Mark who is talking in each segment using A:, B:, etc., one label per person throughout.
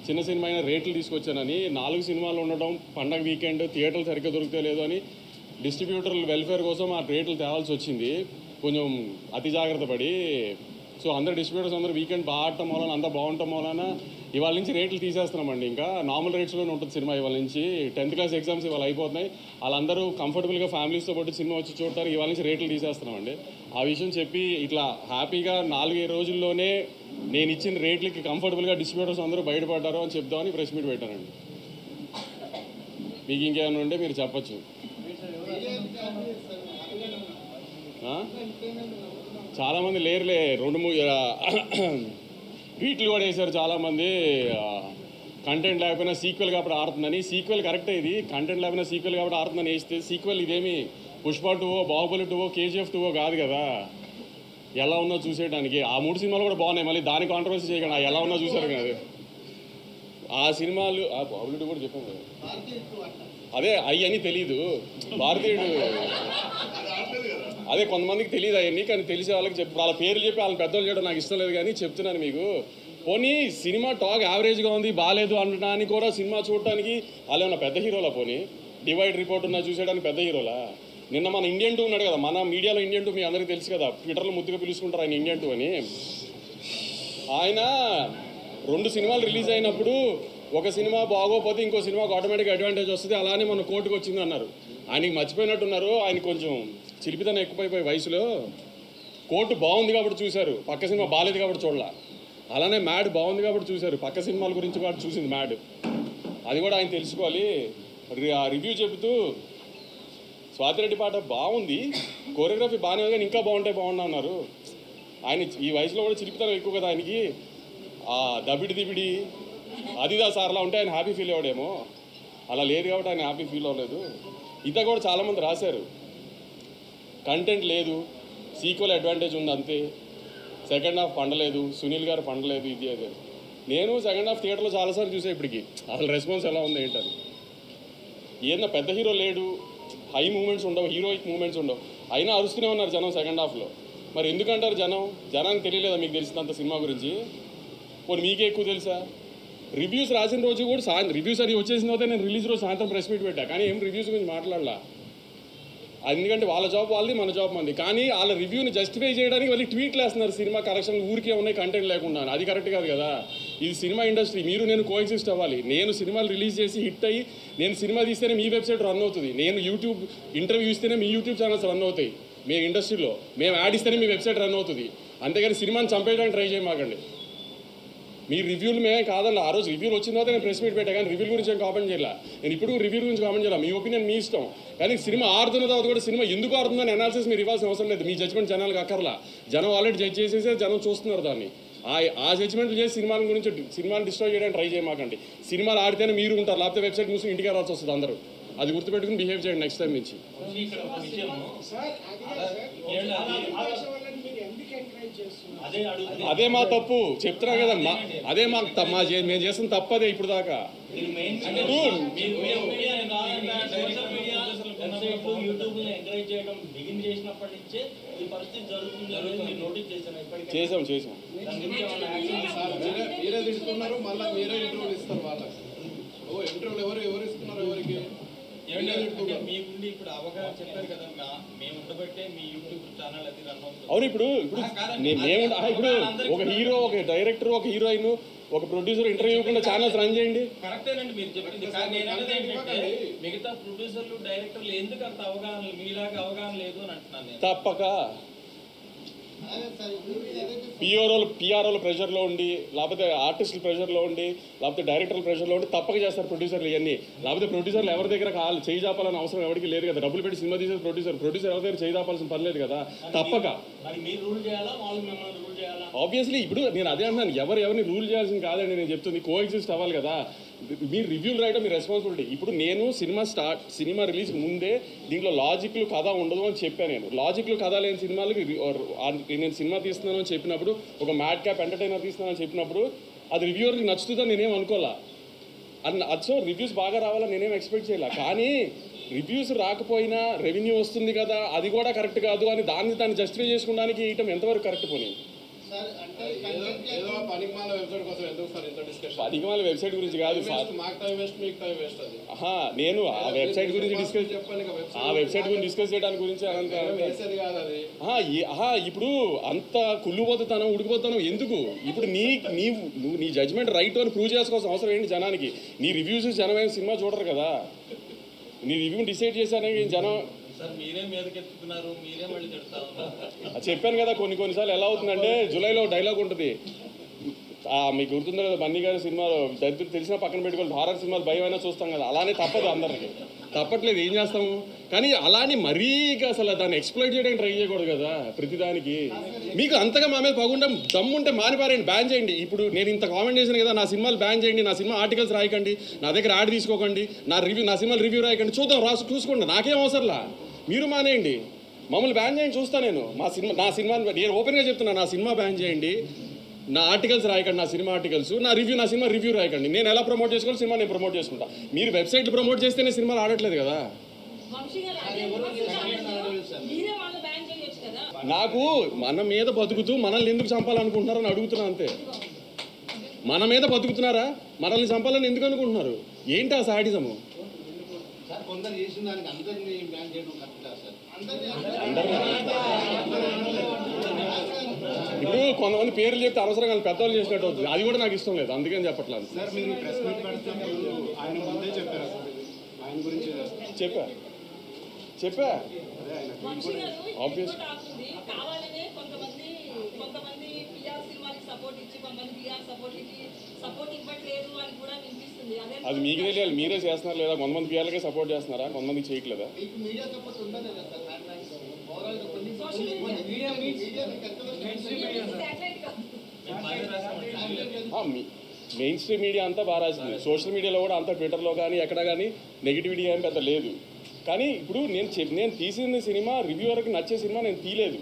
A: చిన్న సినిమా అయినా రేట్లు తీసుకొచ్చానని 4 సినిమాలు ఉండడం, పండగ వీకెండ్ థియేటర్లు సరిగ్గా దొరికితే లేదు అని డిస్ట్రిబ్యూటర్ల వెల్ఫేర్ కోసం ఆ రేట్లు తేవాల్సి వచ్చింది. కొంచెం అతి జాగ్రత్త పడి. సో అందరు డిస్ట్రిబ్యూటర్స్ అందరూ వీకెండ్ బాగా ఆడటం వలన, అంతా బాగుండటం వలన ఇవాళ నుంచి రేట్లు తీసేస్తున్నామండి. ఇంకా నార్మల్ రేట్స్లోనే ఉంటుంది సినిమా ఇవాళ నుంచి. 10th క్లాస్ ఎగ్జామ్స్ ఇవాళ అయిపోతున్నాయి. వాళ్ళందరూ కంఫర్టబుల్గా ఫ్యామిలీస్తో పాటు సినిమా వచ్చి చూడటానికి ఇవాళ నుంచి రేట్లు తీసేస్తున్నామండి. ఆ విషయం చెప్పి ఇట్లా హ్యాపీగా 4-5 రోజుల్లోనే నేను ఇచ్చిన రేట్లకి కంఫర్టబుల్గా డిస్ట్రిబ్యూటర్స్ అందరూ బయటపడ్డారు అని చెప్దామని ప్రెస్ మీట్ పెట్టానండి. మీకు ఇంకేమైనా ఉంటే మీరు చెప్పచ్చు. చాలామంది లేరులే, 2-3 ట్వీట్లు కూడా వేశారు చాలామంది. కంటెంట్ లేకపోయినా సీక్వెల్ కాబట్టి ఆడుతుందని. సీక్వెల్ కరెక్టే, ఇది కంటెంట్ లేకపోయినా సీక్వెల్ కాబట్టి ఆడుతుందని వేస్తే సీక్వెల్ ఇదేమి పుష్ప 2, బాహుబలి 2, KGF 2 కాదు కదా. ఎలా ఉందో చూసేయడానికి ఆ 3 సినిమాలు కూడా బాగున్నాయి. మళ్ళీ దాని కాంట్రవర్సీ చేయకుండా ఎలా ఉందో చూసారు కదా ఆ సినిమాలు. బాహుబలి 2 కూడా చెప్పాను కదా, అదే అయ్యి అని తెలీదు. భారతీయుడు అదే కొంతమందికి తెలియదు అవన్నీ, కానీ తెలిసే వాళ్ళకి చెప్పి వాళ్ళ పేర్లు చెప్పి వాళ్ళ పెద్దోళ్ళు చేయడం నాకు ఇష్టం లేదు. కానీ చెప్తున్నాను మీకు, పోనీ సినిమా టాక్ యావరేజ్గా ఉంది బాగాలేదు అనడానికి కూడా సినిమా చూడటానికి వాళ్ళు ఏమన్నా పెద్ద హీరోలా? పోనీ డివైడ్ రిపోర్ట్ ఉన్నా చూసేయడానికి పెద్ద హీరోలా? నిన్న మన ఇండియన్ 2 ఉన్నాడు కదా, మన మీడియాలో ఇండియన్ 2 మీ అందరికీ తెలుసు కదా, ట్విట్టర్లో ముద్దుగా పిలుచుకుంటారు ఆయన ఇండియన్ 2 అని. ఆయన 2 సినిమాలు రిలీజ్ అయినప్పుడు ఒక సినిమా బాగోపోతే ఇంకో సినిమాకు ఆటోమేటిక్ అడ్వాంటేజ్ వస్తుంది, అలానే మన కోర్టుకు వచ్చింది అన్నారు. ఆయనకి మర్చిపోయినట్టున్నారు, ఆయనకి కొంచెం చిలిపితనం ఎక్కువైపోయి వయసులో. కోర్టు బాగుంది కాబట్టి చూశారు, పక్క సినిమా బాగాలేదు కాబట్టి చూడాల. అలానే మ్యాడ్ బాగుంది కాబట్టి చూశారు, పక్క సినిమాల గురించి కూడా చూసింది మ్యాడ్. అది కూడా ఆయన తెలుసుకోవాలి. రివ్యూ చెబుతూ స్వాతిరెడ్డి పాట బాగుంది, కోరియోగ్రఫీ బాగానే ఉంది కానీ ఇంకా బాగుండా అన్నారు. ఆయన ఈ వయసులో కూడా చిలిపితనం ఎక్కువ కదా ఆయనకి. దబిడి అదిదా సార్లా ఉంటే ఆయన హ్యాపీ ఫీల్ అవ్వడేమో, అలా లేదు కాబట్టి ఆయన హ్యాపీ ఫీల్ అవ్వలేదు. ఇత కూడా చాలామంది రాశారు, కంటెంట్ లేదు, సీక్వెల్ అడ్వాంటేజ్ ఉంది అంతే, సెకండ్ హాఫ్ పండలేదు, సునీల్ గారు పండలేదు, ఇది అదే. నేను సెకండ్ హాఫ్ థియేటర్లో చాలాసార్లు చూసా ఇప్పటికి, అసలు రెస్పాన్స్ ఎలా ఉంది ఏంటని. ఏదన్నా పెద్ద హీరో లేడు, హై మూమెంట్స్ ఉండవు, హీరోయిక్ మూమెంట్స్ ఉండవు, అయినా అరుస్తూనే ఉన్నారు జనం సెకండ్ హాఫ్లో. మరి ఎందుకంటారు జనానికి తెలియలేదా మీకు తెలిసినంత సినిమా గురించి? పోనీ మీకే ఎక్కువ తెలుసా? రివ్యూస్ రాసిన రోజు కూడా రివ్యూస్ అది వచ్చేసిన తర్వాత నేను రిలీజ్ రోజు సాయంత్రం ప్రెస్ మీట్ పెట్టా, కానీ ఏం రివ్యూస్ గురించి మాట్లాడలా. ఎందుకంటే వాళ్ళ జాబ్ వాళ్ళది, మన జాబ్ మంది. కానీ వాళ్ళ రివ్యూని జస్టిఫై చేయడానికి వాళ్ళు ట్వీట్లు వేస్తున్నారు, సినిమా కరెక్షన్ ఊరికే ఉన్నాయి కంటెంట్ లేకుండా. అది కరెక్ట్ కాదు కదా. ఇది సినిమా ఇండస్ట్రీ, మీరు నేను కోఎగ్జిస్ట్ అవ్వాలి. నేను సినిమాలు రిలీజ్ చేసి హిట్ అయ్యి నేను సినిమా తీస్తేనే మీ వెబ్సైట్ రన్ అవుతుంది, నేను యూట్యూబ్ ఇంటర్వ్యూ ఇస్తేనే మీ యూట్యూబ్ ఛానల్స్ రన్ అవుతాయి. మీ ఇండస్ట్రీలో మేము యాడ్ ఇస్తేనే మీ వెబ్సైట్ రన్ అవుతుంది. అంతేగాని సినిమాని చంపేయడానికి ట్రై చేయమాకండి. మీ రివ్యూలు మేమే కాదన్న. ఆ రోజు రివ్యూలు వచ్చిన తర్వాత నేను ప్రెస్ మీట్ పెట్టా, కానీ రివ్యూల గురించి ఏం కామెంట్ చేయాల. నేను ఇప్పుడు రివ్యూ గురించి కామెంట్ చేయాలి, మీ ఒపీనియన్ మీ ఇష్టం. కానీ సినిమా ఆడుతున్న తర్వాత కూడా సినిమా ఎందుకు ఆడుతుందని అనాలిసిస్ మీరు ఇవ్వాల్సిన అవసరం లేదు. మీ జడ్జ్మెంట్ జనాలకు అక్కర్లా. జనం ఆల్రెడీ జడ్జ్ చేసేసే జనం చూస్తున్నారు దాన్ని. ఆ జడ్జ్మెంట్లు చేసి సినిమాని డిస్ట్రాయ్ చేయడానికి ట్రై చేయమాకండి. సినిమాలు ఆడితేనే మీరు ఉంటారు, లేకపోతే వెబ్సైట్ మూసి ఇంటికి రావాల్సి వస్తుంది అందరూ. అది గుర్తుపెట్టుకుని బిహేవ్ చేయండి నెక్స్ట్ టైం నుంచి. అదే మా తప్పు చెప్తున్నా కదా, అదే మేము చేసిన తప్పదే ఇప్పుడు దాకా. చేసాం అవును. ఇప్పుడు ఇప్పుడు ఒక హీరో, ఒక డైరెక్టర్, ఒక హీరోయిన్, ఒక ప్రొడ్యూసర్ ఇంటర్వ్యూ ఇవ్వకుండా ఛానల్స్ రన్ చేయండి.
B: కరెక్టేనండి మీరు చెప్పింది. మిగతా ప్రొడ్యూసర్లు డైరెక్టర్లు ఎందుకు అంత అవగాహన మీలాగా అవగాహన లేదు అని అంటున్నాను.
A: తప్పక పిఆర్ఓల ప్రెషర్లో ఉండి, లేకపోతే ఆర్టిస్టుల ప్రెషర్లో ఉండి, లేకపోతే డైరెక్టర్ల ప్రెషర్లో ఉండి తప్పక చేస్తారు ప్రొడ్యూసర్లు ఇవన్నీ. లేకపోతే ప్రొడ్యూసర్లు ఎవరి దగ్గర చేయి చాపాలని అవసరం ఎవరికి లేదు కదా. డబ్బులు పెట్టి సినిమా తీసేది ప్రొడ్యూసర్ ఎవరి దగ్గర చేయి చాపాల్సిన పని లేదు కదా. తప్పక ఆబ్వియస్లీ ఇప్పుడు నేను అదే అంటున్నాను, ఎవరిని రూల్ చేయాల్సింది కాదండి. నేను చెప్తుంది కోఎగ్జిస్ట్ అవ్వాలి కదా. మీరు రివ్యూలు రాయడం మీ రెస్పాన్సిబిలిటీ. ఇప్పుడు నేను సినిమా రిలీజ్ ముందే దీంట్లో లాజిక్లు కథ ఉండదు అని చెప్పాను. నేను లాజిక్లు కథ లేని సినిమాలకి నేను సినిమా తీస్తున్నాను అని చెప్పినప్పుడు, ఒక మ్యాడ్ క్యాప్ ఎంటర్టైనర్ తీస్తున్నాను అని చెప్పినప్పుడు అది రివ్యూవర్కి నచ్చుతుందని నేనేం అనుకోవాలా. సో రివ్యూస్ బాగా రావాలని నేనేం ఎక్స్పెక్ట్ చేయాల. కానీ రివ్యూస్ రాకపోయినా రెవెన్యూ వస్తుంది కదా, అది కూడా కరెక్ట్ కాదు అని దాన్ని జస్టిఫై చేసుకోవడానికి ఇయటం ఎంతవరకు కరెక్ట్ పోనీ.
C: ఏదో పనికిమాల వెబ్సైట్ కోసం ఎందుకు సార్ ఇంత డిస్కషన్?
A: పనికిమాల వెబ్సైట్ గురించి కాదు
C: మాకు టైం వేస్ట్, మీకు టైం వేస్ట్. అది
A: నేను ఆ వెబ్సైట్ గురించి డిస్కస్
C: చెప్పండి.
A: ఆ వెబ్సైట్ గురించి డిస్కస్ చేయడానికి గురించి
C: వేసేది కాదు అది.
A: ఇప్పుడు అంత కుళ్ళుపోతాను ఉడికిపోతాను ఎందుకు? ఇప్పుడు నువ్వు నీ జడ్జ్మెంట్ రైట్ అని ప్రూవ్ చేసుకోవాల్సిన అవసరం ఏంటి జనానికి? నీ రివ్యూస్ జనం ఏం సినిమా చూడరు కదా. నీ రివ్యూని డిసైడ్ చేశారని జనం
B: సార్ మీరే మీదకెత్తుతున్నారు, మీరే మళ్ళీ తిడతా ఉన్నారు.
A: చెప్పాను కదా కొన్నిసార్లు ఎలా అవుతుందంటే జూలైలో డైలాగ్ ఉంటుంది, మీకు గుర్తుందో కదా బన్నీ గారి సినిమాలో దరిద్రులు తెలిసిన పక్కన పెట్టుకోవాలి హారర్ సినిమాలు భయం అయినా చూస్తాం కదా, అలానే తప్పదు అందరికి, తప్పట్లేదు ఏం చేస్తాము. కానీ అలానే మరీ అసలు దాన్ని ఎక్స్ప్లోయిట్ చేయడానికి ట్రై చేయకూడదు కదా ప్రతిదానికి. మీకు అంతగా మా మీద పగుంటే దమ్ముంటే మానిపారేయండి, బ్యాన్ చేయండి. ఇప్పుడు నేను ఇంత కామెంట్ చేశాను కదా, నా సినిమాలు బ్యాన్ చేయండి, నా సినిమా ఆర్టికల్స్ రాయకండి, నా దగ్గర యాడ్ తీసుకోకండి, నా సినిమాలు రివ్యూ రాయకండి, చూసుకోండి, నాకేం అవసరంలా. మీరు మానేయండి, మమ్మల్ని బ్యాన్ చేయండి, చూస్తా నేను. నా సినిమా నేను ఓపెన్గా చెప్తున్నా, నా సినిమా బ్యాన్ చేయండి, నా ఆర్టికల్స్ రాయకండి, నా సినిమా ఆర్టికల్స్, నా సినిమా రివ్యూ రాయకండి. నేను ఎలా ప్రమోట్ చేసుకోవాలి సినిమా నేను ప్రమోట్ చేసుకుంటా. మీరు వెబ్సైట్లు ప్రమోట్ చేస్తేనే సినిమాలు ఆడట్లేదు కదా. నాకు మన మీద బతుకుతూ మనల్ని ఎందుకు చంపాలనుకుంటున్నారని అడుగుతున్నా అంతే. మన మీద బతుకుతున్నారా, మనల్ని చంపాలని ఎందుకు అనుకుంటున్నారు? ఏంటి ఆ సాడిజము?
C: కొందరు చేసిన దానికి అందరినీ బ్యాన్ చేయడం కరెక్టా సార్?
A: ఇప్పుడు కొంతమంది పేర్లు చెప్తే అవసరంగా పెద్దవాళ్ళు చేసినట్టు అవుతుంది, అది కూడా నాకు ఇష్టం లేదు, అందుకని చెప్పట్లేదు.
C: సార్ మీరు ప్రెస్ మీట్ పెడుతున్నప్పుడు ఆయన ముందే చెప్పారా సార్? ఆయన గురించి
A: చెప్పా
D: ఆబ్వియస్ కొంతమంది పిఆర్ సినిమాకి సపోర్ట్ ఇచ్చి కొంతమంది పిఆర్ సపోర్ట్ ఇవ్వట్లేదు అని కూడా వినిపిస్తుంది.
A: అది మీకు తెలియాలి, మీరే చేస్తున్నారు లేదా? కొంతమంది పిఆర్లకే సపోర్ట్ చేస్తున్నారా, కొంతమంది చేయట్లేదా?
C: మీడియా సపోర్ట్ ఉండదు కదా సార్.
A: మెయిన్ స్ట్రీమ్ మీడియా అంతా బాగా రాసింది, సోషల్ మీడియాలో కూడా అంతా, ట్విట్టర్లో కానీ ఎక్కడ కానీ నెగిటివిటీ ఏం పెద్ద లేదు. కానీ ఇప్పుడు నేను తీసిన సినిమా రివ్యూవర్కి నచ్చే సినిమా నేను తీయలేదు.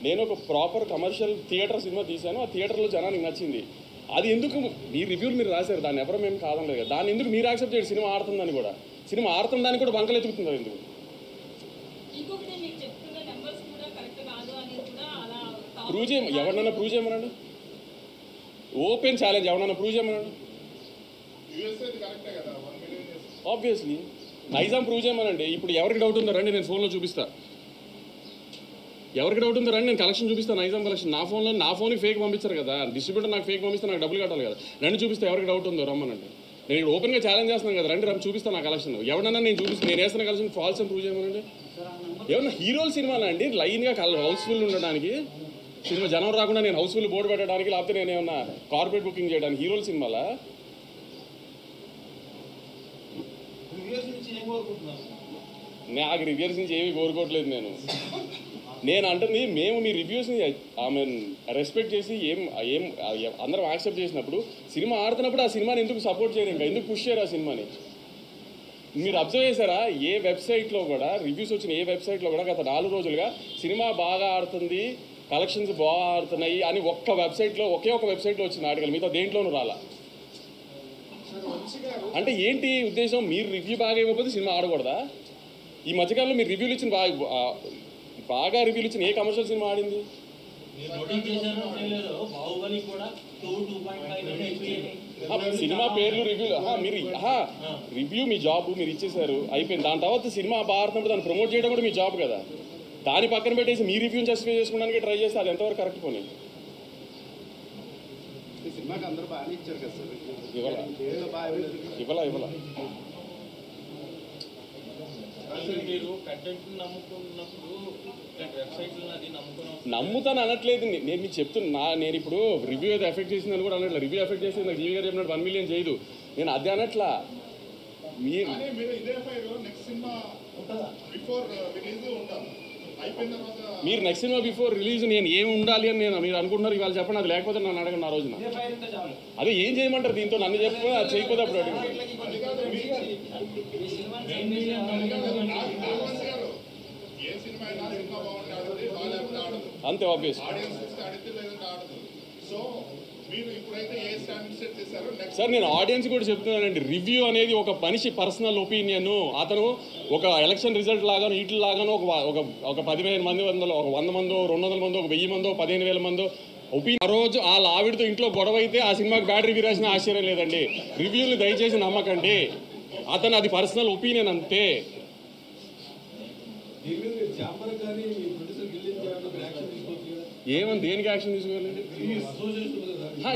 A: నేను ఒక ప్రాపర్ కమర్షియల్ థియేటర్ సినిమా తీశాను, ఆ థియేటర్లో జనానికి నచ్చింది. అది ఎందుకు మీ రివ్యూలు మీరు రాశారు, దాన్ని ఎవరో మేము కాదనలేదు కదా. దాన్ని ఎందుకు మీరు యాక్సెప్ట్ చేయండి? సినిమా ఆడుతుందని కూడా, సినిమా ఆడుతుందని కూడా బంకలు ఎత్తుకుతున్నారు ఎందుకు? ప్రూవ్ చేయ ఎవరినైనా ప్రూవ్ చేయమనండి, ఓపెన్ ఛాలెంజ్ ఎవరన్నా ప్రూవ్ చేయమనండి. ఆబ్వియస్లీ నైజాం ప్రూవ్ చేయమనండి. ఇప్పుడు ఎవరికి డౌట్ ఉందో రండి, నేను ఫోన్లో చూపిస్తా. ఎవరికి డౌట్ ఉందో రండి, నేను కలెక్షన్ చూపిస్తాను, నైజాం కలెక్షన్. నా ఫోన్కి ఫేక్ పంపించారు కదా, డిస్ట్రిబ్యూటర్ నాకు ఫేక్ పంపిస్తే నాకు డబ్బులు కట్టాలి కదా. రండి చూపిస్తే ఎవరికి డౌట్ ఉందో రమ్మనండి. నేను ఇక్కడ ఓపెన్గా ఛాలెంజ్ చేస్తున్నాను కదా, రండి చూపిస్తాను నా కలెక్షన్. ఎవరన్నా నేను వేస్తున్న కలెక్షన్ ఫాల్స్ అని ప్రూవ్ చేయమనండి. ఏమన్నా హీరోల సినిమాలు అండి లైన్గా హౌస్ఫుల్ ఉండడానికి, సినిమా జనం రాకుండా నేను హౌస్ఫుల్ బోర్డు పెట్టడానికి, లేకపోతే నేను ఏమన్నా కార్పొరేట్ బుకింగ్ చేయడానికి హీరోల సినిమాలా? నాకు రివ్యూస్ నుంచి ఏమీ కోరుకోవట్లేదు. నేను అంటుంది మేము మీ రివ్యూస్ని రెస్పెక్ట్ చేసి అందరం యాక్సెప్ట్ చేసినప్పుడు, సినిమా ఆడుతున్నప్పుడు ఆ సినిమాని ఎందుకు సపోర్ట్ చేయరు, ఇంకా ఎందుకు పుష్ చేయరు ఆ సినిమాని? మీరు అబ్జర్వ్ చేశారా? ఏ వెబ్సైట్లో కూడా రివ్యూస్ వచ్చిన ఏ వెబ్సైట్లో కూడా గత 4 రోజులుగా సినిమా బాగా ఆడుతుంది, కలెక్షన్స్ బాగా ఆడుతున్నాయి అని ఒకే ఒక వెబ్సైట్లో వచ్చిన ఆర్టికల్, మిగతా దేంట్లోనూ రాలా. అంటే ఏంటి ఉద్దేశం? మీరు రివ్యూ బాగా ఇవ్వకపోతే సినిమా ఆడకూడదా? ఈ మధ్యకాలంలో మీరు రివ్యూలు ఇచ్చిన బాగా రివ్యూలు ఇచ్చిన ఏ కమర్షియల్ సినిమా ఆడింది? సినిమా పేర్లు రివ్యూలు మీరు రివ్యూ మీ జాబ్ మీరు ఇచ్చేసారు, అయిపోయింది. దాని తర్వాత సినిమా బాగా ఆడుతున్నప్పుడు దాన్ని ప్రమోట్ చేయడం కూడా మీ జాబ్ కదా. దాని పక్కన పెట్టేసి మీ రివ్యూని జస్టిఫై చేసుకోవడానికి ట్రై చేస్తే అది ఎంతవరకు కరెక్ట్ పోనీ?
C: సినిమాకి అందరూ బాగానే ఇచ్చారు కదా సార్.
A: ఇవ్వాల
B: మీరు కంటెంట్ నమ్ముకున్నప్పుడు
A: నమ్ముతాను అనట్లేదు. నేను మీకు చెప్తున్నా, నేను ఇప్పుడు రివ్యూ అయితే ఎఫెక్ట్ చేసిందని కూడా అనట్లేదు. రివ్యూ ఎఫెక్ట్ చేసింది నాకు జీవి గారు చెప్పినట్టు 1 మిలియన్ చేయదు, నేను అదే అనట్లా. మీరు నెక్స్ట్ సినిమా బిఫోర్ రిలీజ్ నేను ఏమి ఉండాలి అని మీరు అనుకుంటున్నారు ఇవాళ చెప్పండి, అది లేకపోతే నన్ను అడగండి ఆ రోజున. అదే ఏం చేయమంటారు దీంతో? నన్ను చెప్పి అది చేయకపోతే అప్పుడు అడిగి అంతే ఆబ్వియస్. సార్ నేను ఆడియన్స్ కూడా చెప్తున్నానండి, రివ్యూ అనేది ఒక మనిషి పర్సనల్ ఒపీనియన్. అతను ఒక ఎలక్షన్ రిజల్ట్ లాగాను వీటి లాగాను ఒక 15,000 మంది, 100 మందో, 200 మందో, 1000 మందో, 15,000 మందో ఒపీనియన్ ఆ రోజు వాళ్ళ ఆవిడతో ఇంట్లో గొడవ అయితే ఆ సినిమాకి బ్యాడ్ రివ్యూ రాసిన ఆశ్చర్యం లేదండి. రివ్యూలు దయచేసి నమ్మకండి. అతను అది పర్సనల్ ఒపీనియన్ అంతే. ఏమని దేనికి యాక్షన్ తీసుకోవాలి?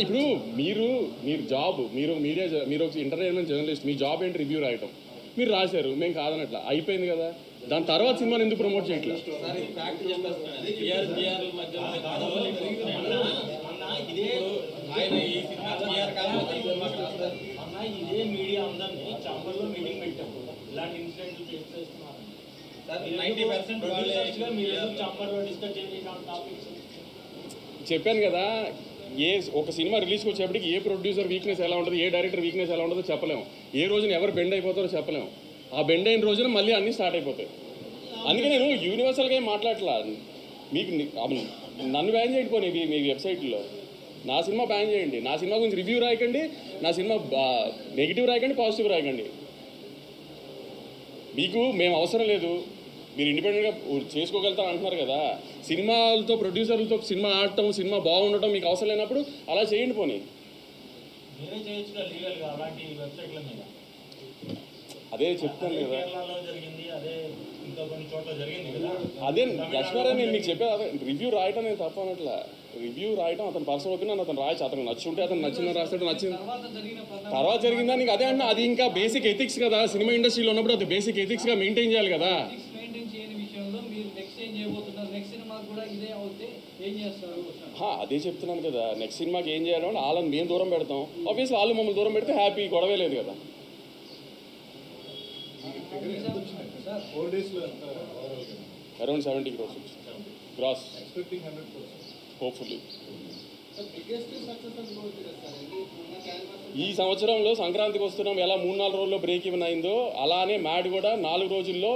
A: ఇప్పుడు మీరు జాబ్, మీరు మీడియా, మీరు ఒక ఎంటర్టైన్మెంట్ జర్నలిస్ట్, మీ జాబ్ ఏంటి? రివ్యూ రాయటం. మీరు రాశారు, మేము కాదనట్లా, అయిపోయింది కదా. దాని తర్వాత సినిమాని ఎందుకు ప్రమోట్ చేయట్లేదు?
B: ఇదే మీడియా అందరినీ చాంబర్లో మీటింగ్ పెట్టాము, ఇలాంటి ఇన్సిడెంట్లు ఫేస్ చేస్తున్నారు. 90% మీరు చాంబర్లో డిస్కస్ చేసే టాపిక్స్
A: చెప్పాను కదా. ఒక సినిమా రిలీజ్కి వచ్చేప్పటికి ఏ ప్రొడ్యూసర్ వీక్నెస్ ఎలా ఉంటుంది, ఏ డైరెక్టర్ వీక్నెస్ ఎలా ఉంటుందో చెప్పలేము. ఏ రోజున ఎవరు బెండ్ అయిపోతారో చెప్పలేము. ఆ బెండ్ అయిన రోజున మళ్ళీ అన్నీ స్టార్ట్ అయిపోతాయి. అందుకే నేను యూనివర్సల్గా ఏం మాట్లాడట్లా. మీకు నన్ను బ్యాన్ చేయకపోయి మీ వెబ్సైట్లో నా సినిమా బ్యాన్ చేయండి. నా సినిమా గురించి రివ్యూ రాయకండి, నా సినిమా నెగిటివ్ రాయకండి, పాజిటివ్ రాయకండి. మీకు మేము అవసరం లేదు, మీరు ఇండిపెండెంట్గా చేసుకోగలుగుతారు అంటున్నారు కదా. సినిమాలతో ప్రొడ్యూసర్లతో సినిమా ఆడటం, సినిమా బాగుండటం మీకు అవసరం లేనప్పుడు అలా చేయండి. పోనీ
B: మీరే చేయొచ్చు లీగల్గా అలాంటి వెబ్సైట్ల మీద.
A: అదే చెప్తాను కదా,
B: కేరళలో జరిగింది, అదే ఇంకా కొన్ని చోట్ల జరిగింది కదా.
A: అదే లక్ష్మారావు నేను మీకు చెప్పేది అదే. రివ్యూ రాయటం నేను తప్ప అనట్లా. రివ్యూ రాయటం అతను పర్సనల్ ఒపీనియన్, అతను రాయచ్చు. అతను నచ్చుంటే అతను నచ్చిందని రాస్తాడు, నచ్చింది తర్వాత జరిగిందా నీకు అదే అన్న. అది ఇంకా బేసిక్ ఎథిక్స్ కదా. సినిమా ఇండస్ట్రీలో ఉన్నప్పుడు అది బేసిక్ ఎథిక్స్గా మెయింటైన్ చేయాలి కదా. అదే చెప్తున్నాను కదా, నెక్స్ట్ సినిమాకి ఏం చేయాలి అంటే వాళ్ళని మేము దూరం పెడతాం. ఆబ్వియస్లీ వాళ్ళు మమ్మల్ని దూరం పెడితే హ్యాపీ, గొడవే లేదు కదా. Around 70 crores gross, hopefully. ఈ సంవత్సరంలో సంక్రాంతికి వస్తున్నాం, ఎలా 3-4 రోజుల్లో బ్రేక్ ఈవెన్ అయిందో అలానే మ్యాడ్ కూడా 4 రోజుల్లో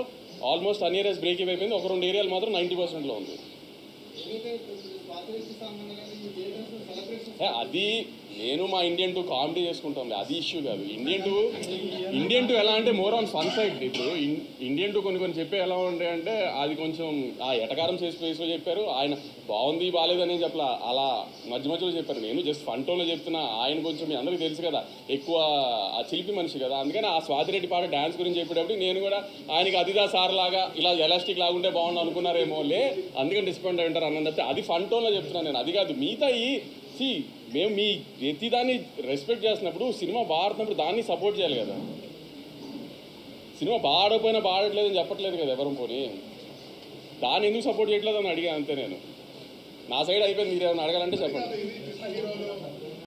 A: ఆల్మోస్ట్ అన్నియరెస్ బ్రేక్ ఈవెన్ అయిపోయింది. ఒక 2 ఏరియాలు మాత్రం 90%లో ఉంది. అది నేను మా ఇండియన్ 2 కామెడీ చేసుకుంటాం, అది ఇష్యూ కాదు. ఇండియన్ 2 ఎలా అంటే మోర్ ఆన్ ఫన్ సైడ్. ఇప్పుడు ఇండియన్ 2 కొన్ని చెప్పే ఎలా ఉంటాయి అంటే అది కొంచెం ఆ ఎటకారం చేసి చెప్పారు. ఆయన బాగుంది బాగాలేదు అని చెప్పలా, అలా మధ్యలో చెప్పారు. నేను జస్ట్ ఫన్ టోన్లో చెప్తున్నా. ఆయన కొంచెం మీ అందరికీ తెలుసు కదా, ఎక్కువ ఆ చిలిపి మనిషి కదా. అందుకని ఆ స్వాతిరెడ్డి పాట డ్యాన్స్ గురించి చెప్పేటప్పుడు నేను కూడా ఆయనకి అదిదా సార్ లాగా ఇలా ఎలాస్టిక్ లాగుంటే బాగుండు అనుకున్నారేమో లే, అందుకని డిస్పాయింట్ అయి ఉంటారు అన్నది. అది ఫన్ టోన్లో చెప్తున్నాను నేను, అది కాదు. మిగతా మేము మీ ప్రతిదాన్ని రెస్పెక్ట్ చేస్తున్నప్పుడు, సినిమా బాడుతున్నప్పుడు దాన్ని సపోర్ట్ చేయాలి కదా. సినిమా బాడకపోయినా బాడట్లేదని చెప్పట్లేదు కదా ఎవరం. పోనీ దాన్ని ఎందుకు సపోర్ట్ చేయట్లేదు అని అడిగా అంతే నేను. నా సైడ్ అయిపోయింది, మీరు ఏమైనా అడగాలంటే చెప్పండి.